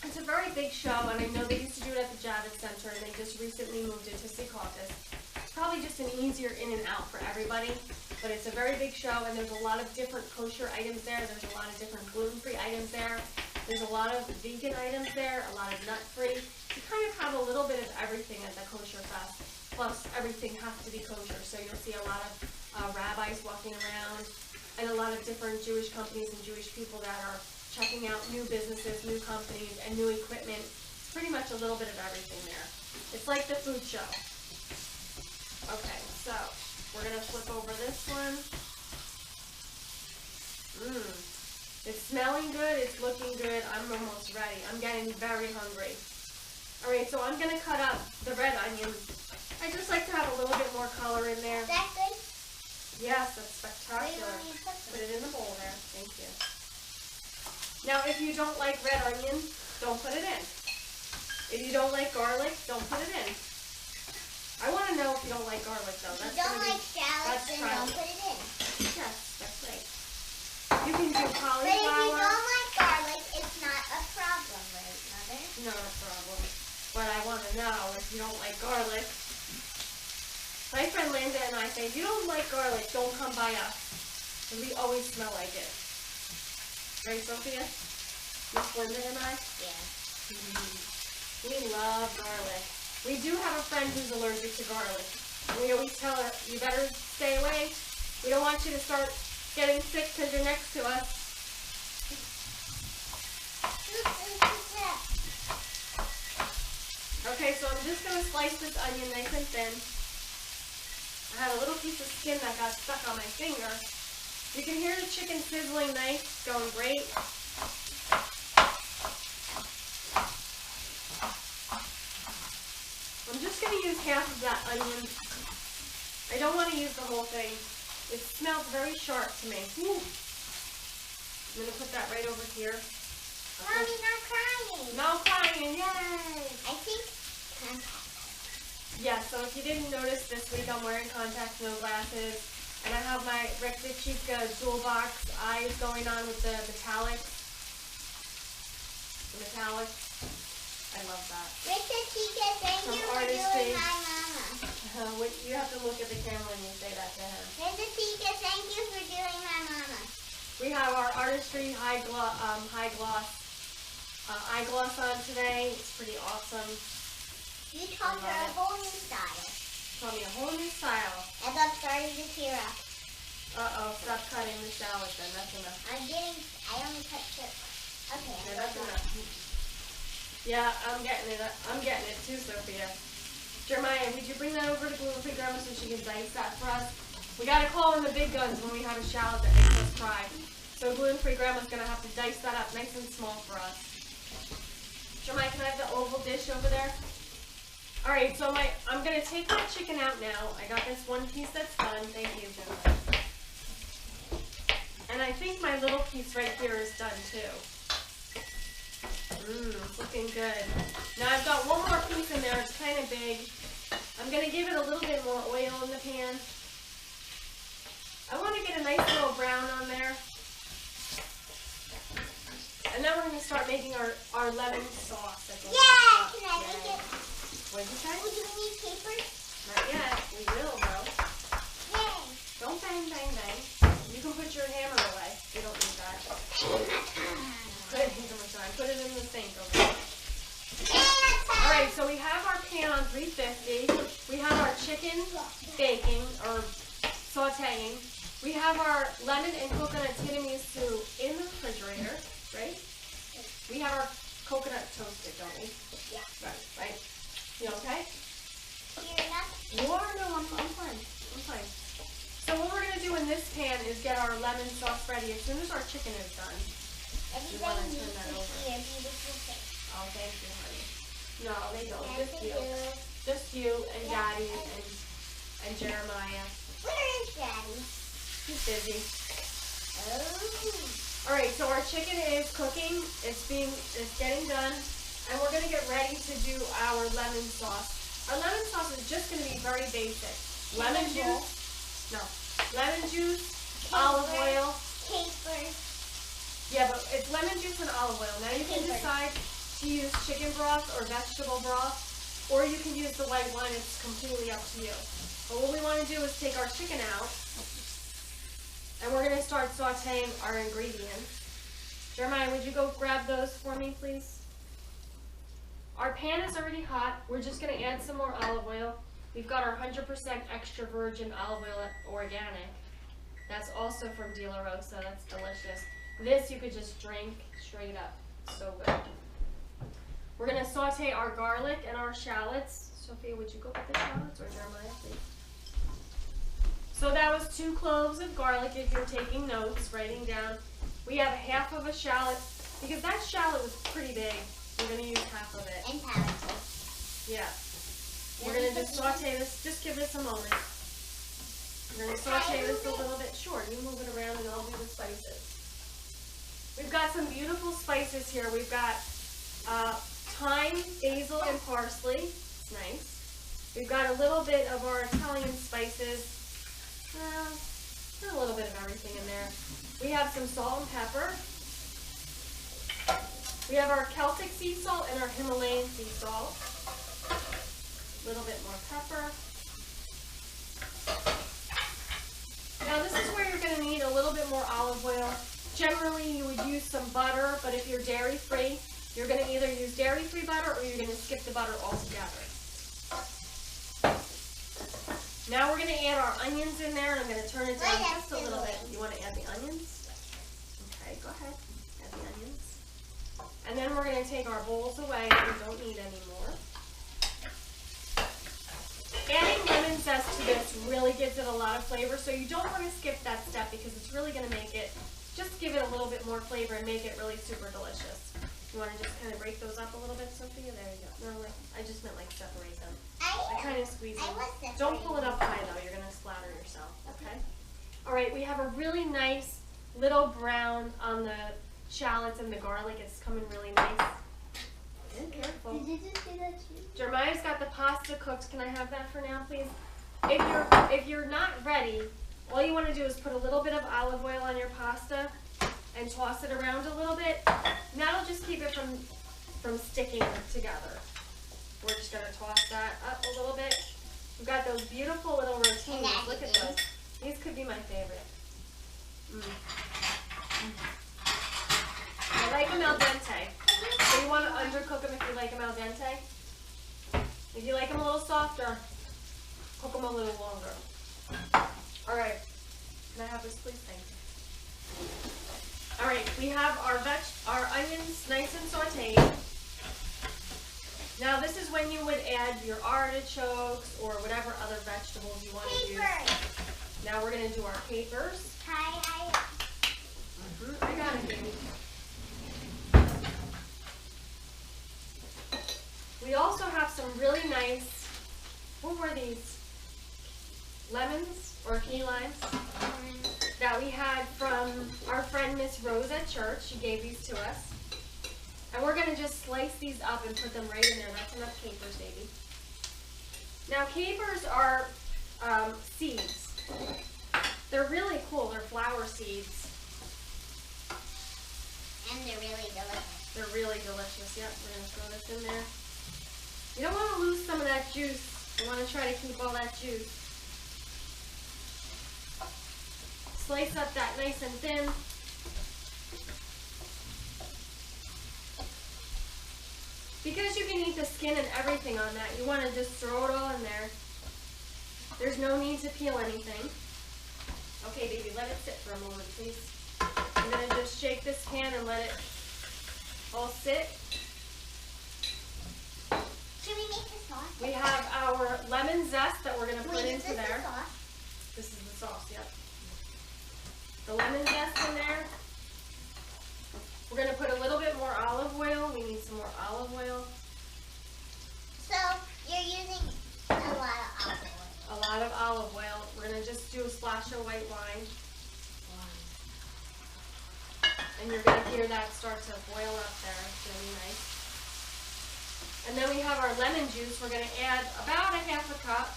it's a very big show, and I know they used to do it at the Javits Center, and they just recently moved it to Secaucus. It's probably just an easier in and out for everybody, but it's a very big show, and there's a lot of different kosher items there. There's a lot of different gluten-free items there. There's a lot of vegan items there, a lot of nut-free. You kind of have a little bit of everything at the Kosher Fest, plus everything has to be kosher, so you'll see a lot of rabbis walking around, and a lot of different Jewish companies and Jewish people that are checking out new businesses, new companies, and new equipment. It's pretty much a little bit of everything there. It's like the food show. Okay, so we're going to flip over this one. It's smelling good, it's looking good. I'm almost ready. I'm getting very hungry. Alright, so I'm going to cut up the red onions. I just like to have a little bit more color in there. Is that good? Yes, that's spectacular. Put it in the bowl there. Thank you. Now, if you don't like red onion, don't put it in. If you don't like garlic, don't put it in. I want to know if you don't like garlic, though. If you don't like shallots, then don't put it in. Yes, that's right. You can do cauliflower. But if you don't like garlic, it's not a problem, right, Mother? Not a problem. But I want to know if you don't like garlic. My friend Linda and I say, if you don't like garlic, don't come by us. Because we always smell like it. Right, Sophia? Miss Linda and I? Yeah. We love garlic. We do have a friend who's allergic to garlic. And we always tell her, you better stay away. We don't want you to start getting sick because you're next to us. Okay, so I'm just going to slice this onion nice and thin. I had a little piece of skin that got stuck on my finger. You can hear the chicken sizzling nice, going great. I'm just going to use half of that onion. I don't want to use the whole thing. It smells very sharp to me. Ooh. I'm going to put that right over here. Mommy, not crying. No crying, yay! I think contact. Yeah, so if you didn't notice, this week I'm wearing contacts, no glasses, and I have my Recta Chica Jewel Box eyes going on with the metallic. The metallic. I love that. Recta Chica, thank Some you for artistry. doing my mama. You have to look at the camera when you say that to him. Recta Chica, thank you for doing my mama. We have our artistry high gloss eyegloss on today. It's pretty awesome. You taught her a whole new style. Taught me a whole new style. As I'm starting to tear up. Uh-oh, stop cutting the salad then. That's enough. I only cut short. Okay, Yeah, that's enough. Yeah, I'm getting it. I'm getting it too, Sophia. Jeremiah, would you bring that over to gluten-free grandma so she can dice that for us? We gotta call in the big guns when we have a shallot that makes us cry. So gluten-free grandma's gonna have to dice that up nice and small for us. Jeremiah, can I have the oval dish over there? Alright, so I'm gonna take my chicken out now. I got this one piece that's done. Thank you, Jeremiah. And I think my little piece right here is done too. It's looking good. Now I've got one more piece in there. It's kind of big. I'm going to give it a little bit more oil in the pan. I want to get a nice little brown on there. And now we're going to start making our lemon sauce. Yeah, can I make it? What did you say? Do we need papers? Not yet. We will, though. Yay. Don't bang, bang, bang. You can put your hammer away. You don't need that. Put it in the sink over there. Alright, so we have our pan on 350. We have our chicken baking or sauteing. We have our lemon and coconut tiramisu in the refrigerator, right? We have our coconut toasted, don't we? Yeah. Right. You okay? You're not. You are? No, I'm fine. I'm fine. So what we're going to do in this pan is get our lemon sauce ready as soon as our chicken is done. Everybody needs to see your beautiful face. Oh, thank you, honey. No, they don't. Yes, Just they you. do. Just you and Daddy and Jeremiah. Where is Daddy? He's busy. Oh. All right, so our chicken is cooking. It's getting done, and we're gonna get ready to do our lemon sauce. Our lemon sauce is just gonna be very basic. Lemon juice, olive oil. Capers. Yeah, but it's lemon juice and olive oil. Now you can decide to use chicken broth or vegetable broth, or you can use the white wine. It's completely up to you. But what we want to do is take our chicken out. And we're going to start sauteing our ingredients. Jeremiah, would you go grab those for me, please? Our pan is already hot. We're just going to add some more olive oil. We've got our 100% extra virgin olive oil, organic. That's also from De La Rosa. That's delicious. This you could just drink straight up. So good. We're going to saute our garlic and our shallots. Sophia, would you go get the shallots, or Jeremiah, please? So that was 2 cloves of garlic if you're taking notes, writing down. We have half of a shallot, because that shallot was pretty big. We're going to use half of it. And powerful. Yeah. We're going to just saute this. Just give this a moment. We're going to saute this a little bit. Sure, you move it around and I'll do the spices. We've got some beautiful spices here. We've got thyme, basil, and parsley. It's nice. We've got a little bit of our Italian spices. A little bit of everything in there. We have some salt and pepper. We have our Celtic sea salt and our Himalayan sea salt. A little bit more pepper. Now this is where you're going to need a little bit more olive oil. Generally you would use some butter, but if you're dairy free, you're going to either use dairy free butter or you're going to skip the butter altogether. Now we're going to add our onions in there, and I'm going to turn it down just a little bit. You want to add the onions? Okay, go ahead. Add the onions. And then we're going to take our bowls away that we don't need anymore. Adding lemon zest to this really gives it a lot of flavor, so you don't want to skip that step because it's really going to make it, just give it a little bit more flavor and make it really super delicious. You want to just kind of break those up a little bit, Sophia? There you go. No, I just meant like separate them. I kind of squeeze them. Don't pull it up high though, you're going to splatter yourself, okay? Alright, we have a really nice little brown on the shallots and the garlic. It's coming really nice. Be careful. Did you just do that too? Jeremiah's got the pasta cooked. Can I have that for now, please? If you're not ready, all you want to do is put a little bit of olive oil on your pasta and toss it around a little bit. And that'll just keep it from sticking together. We're just going to toss that up a little bit. We've got those beautiful little rotinis. Look at those. These could be my favorite. I like them al dente. So you want to undercook them if you like them al dente. If you like them a little softer, cook them a little longer. All right. Can I have this, please? Thank you. All right. We have our onions nice and sauteed. Now this is when you would add your artichokes or whatever other vegetables you want to use. Now we're going to do our capers. Hi. I got it, baby. We also have some really nice, what were these? Lemons or key limes that we had from our friend Miss Rose at church. She gave these to us. And we're going to just slice these up and put them right in there. That's enough capers, baby. Now capers are seeds. They're really cool. They're flower seeds. And they're really delicious. They're really delicious. Yep, we're going to throw this in there. You don't want to lose some of that juice. You want to try to keep all that juice. Slice up that nice and thin. Because you can eat the skin and everything on that, you want to just throw it all in there. There's no need to peel anything. Okay, baby, let it sit for a moment, please. I'm going to just shake this pan and let it all sit. Should we make the sauce? We have our lemon zest that we're going to put into there. The sauce? This is the sauce, yep. The lemon zest in there. We're going to put a little bit more olive oil. We need some more olive oil. So you're using a lot of olive oil. A lot of olive oil. We're going to just do a splash of white wine. And you're going to hear that start to boil up there. It's really nice. And then we have our lemon juice. We're going to add about a half a cup.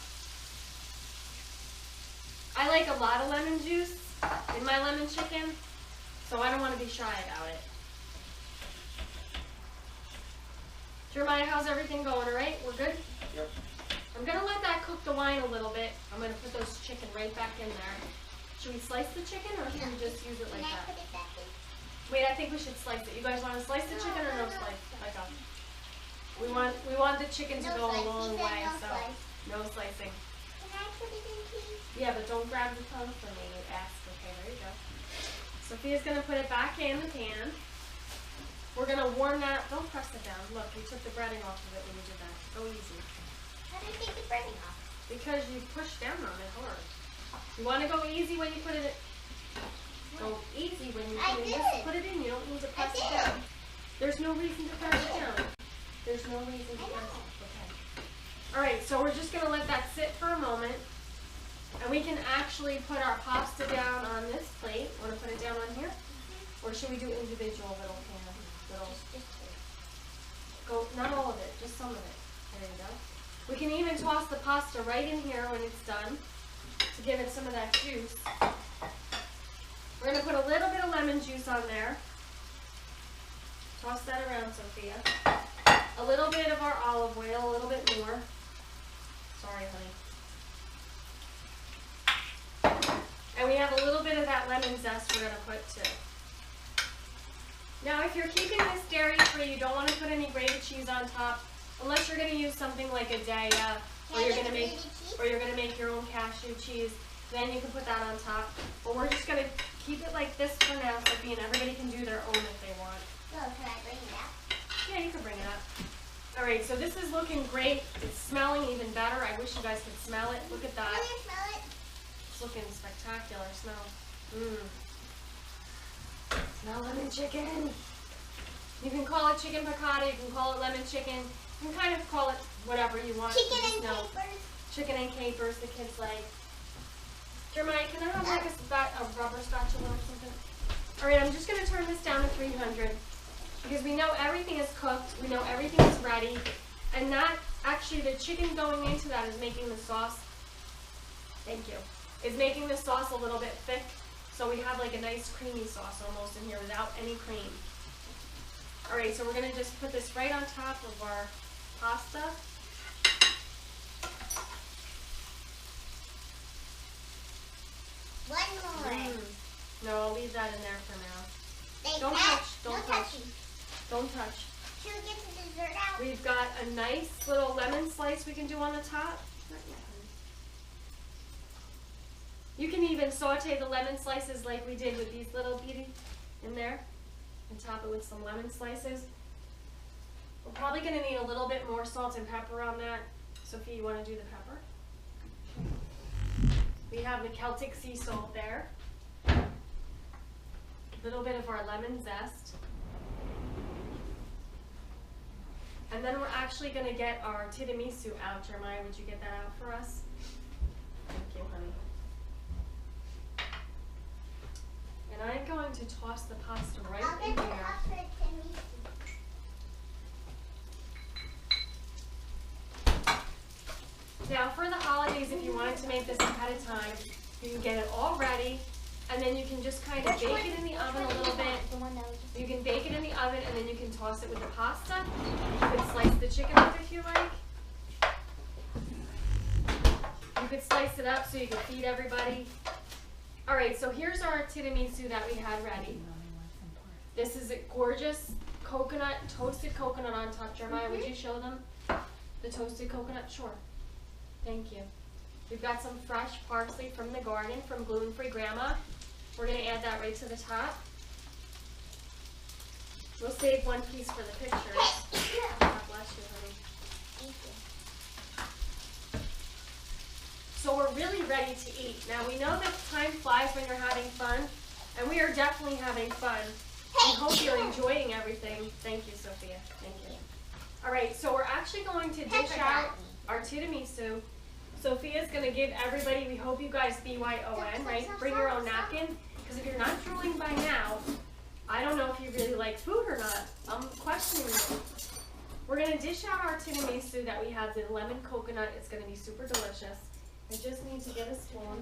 I like a lot of lemon juice in my lemon chicken, so I don't want to be shy about it. Jeremiah, how's everything going, all right? We're good? Yep. I'm going to let that cook the wine a little bit. I'm going to put those chicken right back in there. Should we slice the chicken or should we just use it like that? Put it back in? Wait, I think we should slice it. You guys want to slice the chicken or no slice? Like we want the chicken to go a long way, so no slicing. Can I put it in, please? Yeah, but don't grab the tongue from me, you ask. Okay, there you go. Sophia's going to put it back in the pan. We're going to warm that. Don't press it down. Look, you took the breading off of it when you did that. Go easy. How do I take the breading off? Because you push down on it hard. You want to go easy when you put it in. Go easy when you put it in. Just put it in. You don't need to press it down. There's no reason to press it down. There's no reason to press it. Okay. All right, so we're just going to let that sit for a moment. And we can actually put our pasta down on this plate. Want to put it down on here? Or should we do individual little pans? Go, not all of it, just some of it. There you go. We can even toss the pasta right in here when it's done to give it some of that juice. We're going to put a little bit of lemon juice on there. Toss that around, Sophia. A little bit of our olive oil, a little bit more. Sorry, honey. And we have a little bit of that lemon zest we're going to put too. Now, if you're keeping this dairy-free, you don't want to put any grated cheese on top, unless you're going to use something like a Daya, or you're going to make your own cashew cheese. Then you can put that on top. But we're just going to keep it like this for now, Sophie, and everybody can do their own if they want. Oh, can I bring it up? Yeah, you can bring it up. All right, so this is looking great. It's smelling even better. I wish you guys could smell it. Look at that. Can you smell it? It's looking spectacular. Smell. Mmm. Smell lemon chicken. You can call it chicken piccata, you can call it lemon chicken. You can kind of call it whatever you want. Chicken and capers. Chicken and capers, the kids like. Jeremiah, can I have like a rubber spatula or something? All right, I'm just going to turn this down to 300 because we know everything is cooked. We know everything is ready. And that, actually, the chicken going into that is making the sauce, thank you, is making the sauce a little bit thick. So we have like a nice creamy sauce almost in here without any cream. All right, so we're going to just put this right on top of our pasta. One more. No, I'll leave that in there for now. Don't touch. Don't touch. Should we get the dessert out? We've got a nice little lemon slice we can do on the top. You can even saute the lemon slices like we did with these little bitty in there and top it with some lemon slices. We're probably going to need a little bit more salt and pepper on that. Sophie, you want to do the pepper? We have the Celtic sea salt there. A little bit of our lemon zest. And then we're actually going to get our tiramisu out. Jeremiah, would you get that out for us? Thank you, honey. And I'm going to toss the pasta right in here. Now for the holidays, if you wanted to make this ahead of time, you can get it all ready, and then you can just kind of bake it in the oven a little bit. You can bake it in the oven, and then you can toss it with the pasta. You can slice the chicken up if you like. You could slice it up so you can feed everybody. All right, so here's our tiramisu that we had ready. This is a gorgeous coconut, toasted coconut on top. Jeremiah, would you show them the toasted coconut? Sure. Thank you. We've got some fresh parsley from the garden from Gluten Free Grandma. We're going to add that right to the top. We'll save one piece for the pictures. God bless you, honey. Thank you. So we're really ready to eat. Now we know that time flies when you're having fun, and we are definitely having fun. We hope you're enjoying everything. Thank you, Sophia. Thank you. All right, so we're actually going to dish out our tiramisu. Sophia's going to give everybody, we hope you guys BYON, right? Bring your own napkin, because if you're not drooling by now, I don't know if you really like food or not. I'm questioning it. We're gonna dish out our tiramisu that we have, the lemon coconut. It's gonna be super delicious. I just need to get a spoon.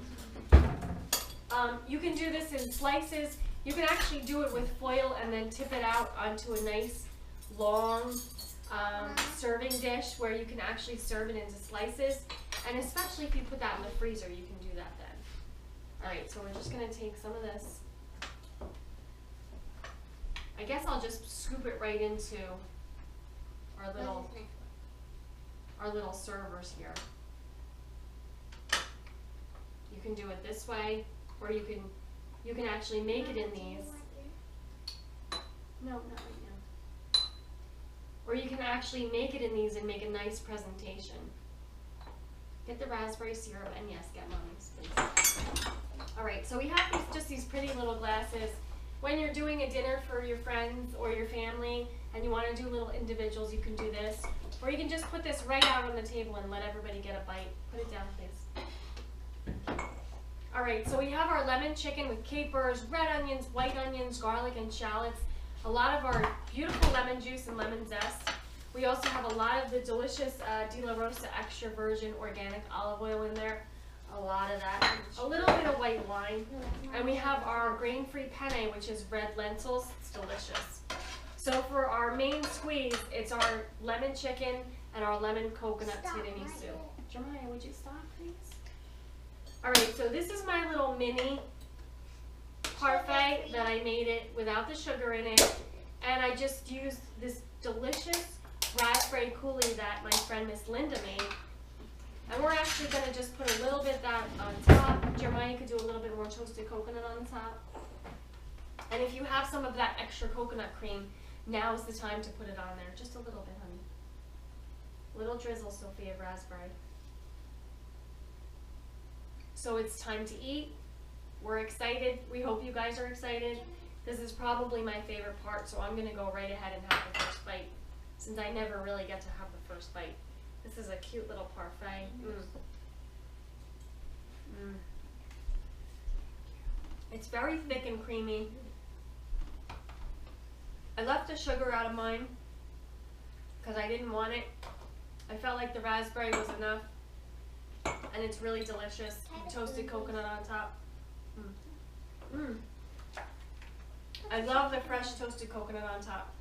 You can do this in slices. You can actually do it with foil and then tip it out onto a nice long serving dish where you can actually serve it into slices. And especially if you put that in the freezer, you can do that then. All right, so we're just gonna take some of this. I guess I'll just scoop it right into our little servers here. You can do it this way, or you can actually make it in these. No, not right now. Or you can actually make it in these and make a nice presentation. Get the raspberry syrup, and yes, get Mommy's, please. All right, so we have just these pretty little glasses. When you're doing a dinner for your friends or your family and you want to do little individuals, you can do this. Or you can just put this right out on the table and let everybody get a bite. Put it down, please. All right, so we have our lemon chicken with capers, red onions, white onions, garlic, and shallots. A lot of our beautiful lemon juice and lemon zest. We also have a lot of the delicious De La Rosa extra virgin organic olive oil in there. A lot of that. A little bit of white wine. And we have our grain-free penne, which is red lentils. It's delicious. So for our main squeeze, it's our lemon chicken and our lemon coconut tiramisu. Jeremiah, would you stop, please? All right, so this is my little mini parfait that I made it without the sugar in it. And I just used this delicious raspberry coulis that my friend Miss Linda made. And we're actually going to just put a little bit of that on top. Jeremiah could do a little bit more toasted coconut on top. And if you have some of that extra coconut cream, now is the time to put it on there. Just a little bit, honey. Little drizzle, Sophia, of raspberry. So it's time to eat. We're excited. We hope you guys are excited. This is probably my favorite part, so I'm going to go right ahead and have the first bite, since I never really get to have the first bite. This is a cute little parfait. It's very thick and creamy. I left the sugar out of mine because I didn't want it. I felt like the raspberry was enough. And it's really delicious. Toasted coconut on top. I love the fresh toasted coconut on top.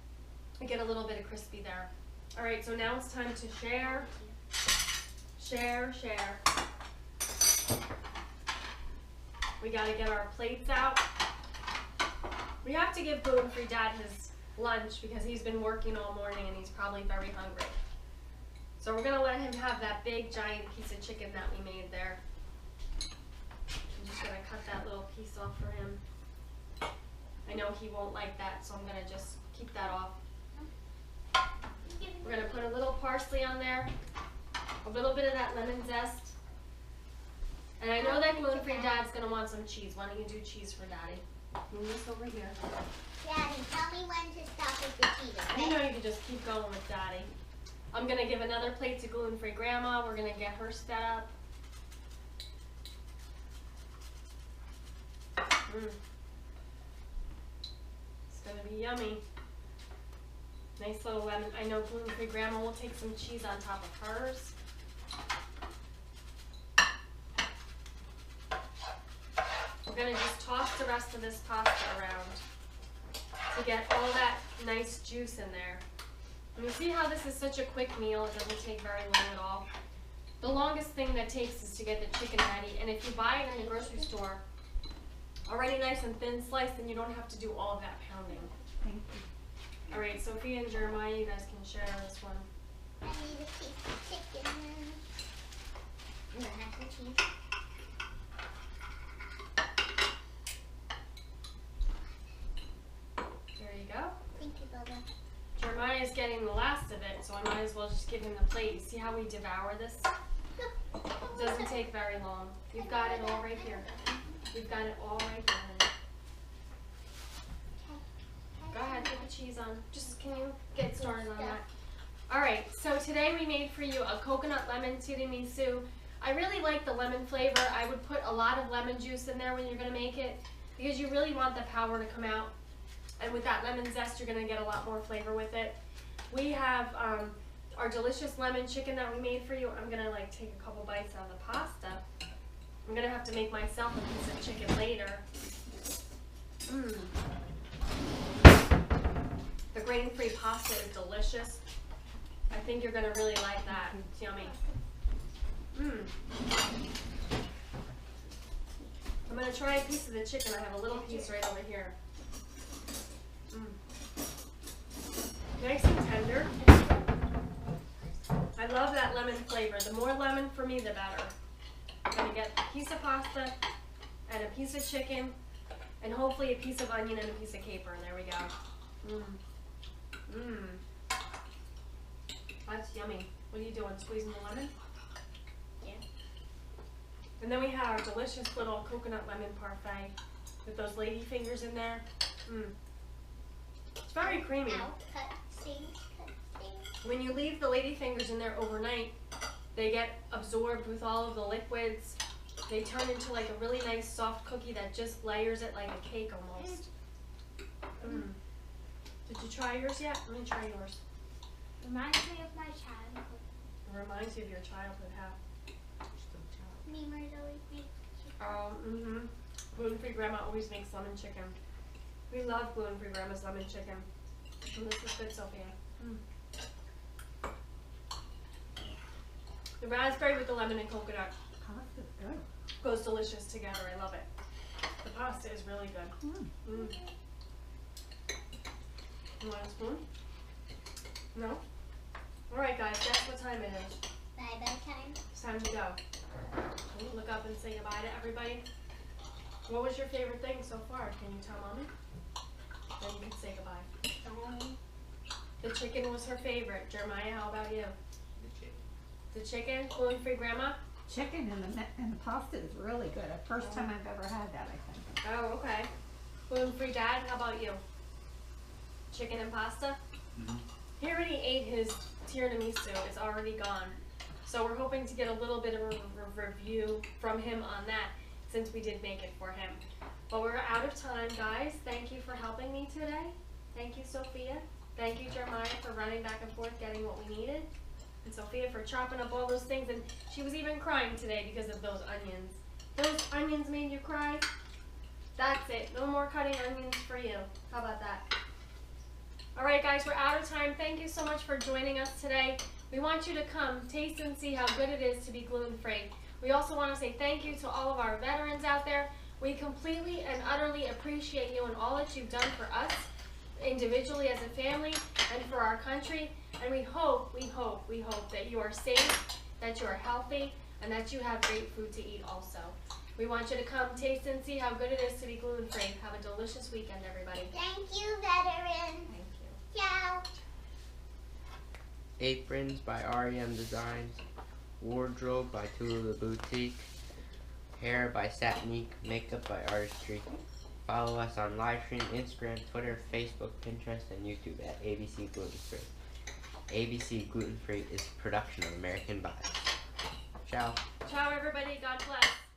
I get a little bit of crispy there. All right, so now it's time to share. Share, share. We gotta get our plates out. We have to give gluten-free Dad his lunch because he's been working all morning and he's probably very hungry. So we're gonna let him have that big giant piece of chicken that we made there. I'm just gonna cut that little piece off for him. I know he won't like that, so I'm gonna just keep that off. We're gonna put a little parsley on there, a little bit of that lemon zest. And I know that gluten-free Dad's gonna want some cheese. Why don't you do cheese for Daddy? Move this over here. Daddy, tell me when to stop with the cheese, okay? You know you can just keep going with Daddy. I'm gonna give another plate to gluten-free Grandma. We're gonna get her set up. It's gonna be yummy. Nice little lemon. I know gluten-free Grandma will take some cheese on top of hers. We're gonna just toss the rest of this pasta around to get all that nice juice in there. And you see how this is such a quick meal, it doesn't take very long at all. The longest thing that takes is to get the chicken ready, and if you buy it in the grocery store, already nice and thin sliced, then you don't have to do all of that pounding. Thank you. All right, Sophia and Jeremiah, you guys can share this one. I need a piece of chicken. I'm gonna have some cheese. There you go. Thank you, Bubba. Jeremiah is getting the last of it, so I might as well just give him the plate. You see how we devour this? It doesn't take very long. You've got it all right here. You've got it all right there. Go ahead, put the cheese on. Just, can you get started on that? All right, so today we made for you a coconut lemon tiramisu. I really like the lemon flavor. I would put a lot of lemon juice in there when you're gonna make it because you really want the power to come out. And with that lemon zest, you're gonna get a lot more flavor with it. We have our delicious lemon chicken that we made for you. I'm gonna like take a couple bites out of the pasta. I'm gonna have to make myself a piece of chicken later. The grain-free pasta is delicious. I think you're gonna really like that. It's yummy. I'm gonna try a piece of the chicken. I have a little piece right over here. Nice and tender. I love that lemon flavor. The more lemon for me, the better. I'm gonna get a piece of pasta and a piece of chicken and hopefully a piece of onion and a piece of caper. And there we go. That's yummy. What are you doing? Squeezing the lemon? Yeah. And then we have our delicious little coconut lemon parfait with those lady fingers in there. It's very creamy. When you leave the lady fingers in there overnight, they get absorbed with all of the liquids. They turn into like a really nice soft cookie that just layers it like a cake almost. Did you try yours yet? Let me try yours. Reminds me of my childhood. It reminds you of your childhood, how? Memories always make Gluten-free grandma always makes lemon chicken. We love gluten-free grandma's lemon chicken. And this is good, Sophia. The raspberry with the lemon and coconut Pasta's good. goes delicious together. I love it. The pasta is really good. You want a spoon? No? Alright guys, guess what time it is. Bye-bye time. It's time to go. Can you look up and say goodbye to everybody? What was your favorite thing so far? Can you tell Mommy? Then you can say goodbye. The chicken was her favorite. Jeremiah, how about you? The chicken? Gluten-free grandma? Chicken and the pasta is really good. The first time I've ever had that, I think. Oh, okay. Gluten-free dad, how about you? Chicken and pasta? He already ate his tiramisu. It's already gone. So we're hoping to get a little bit of a review from him on that since we did make it for him. But we're out of time, guys. Thank you for helping me today. Thank you, Sophia. Thank you, Jeremiah, for running back and forth getting what we needed. And Sophia for chopping up all those things. And she was even crying today because of those onions. Those onions made you cry? That's it. No more cutting onions for you. How about that? Alright guys, we're out of time. Thank you so much for joining us today. We want you to come taste and see how good it is to be gluten-free. We also want to say thank you to all of our veterans out there. We completely and utterly appreciate you and all that you've done for us individually as a family and for our country. And we hope that you are safe, that you are healthy, and that you have great food to eat also. We want you to come taste and see how good it is to be gluten-free. Have a delicious weekend, everybody. Thank you, veteran. Thank you. Ciao. Aprons by REM Designs. Wardrobe by Tula Boutique. Hair by Satnique. Makeup by Artistry. Follow us on livestream, Instagram, Twitter, Facebook, Pinterest, and YouTube at ABC Gluten Free. ABC Gluten Free is a production of American Vibes. Ciao. Ciao, everybody. God bless.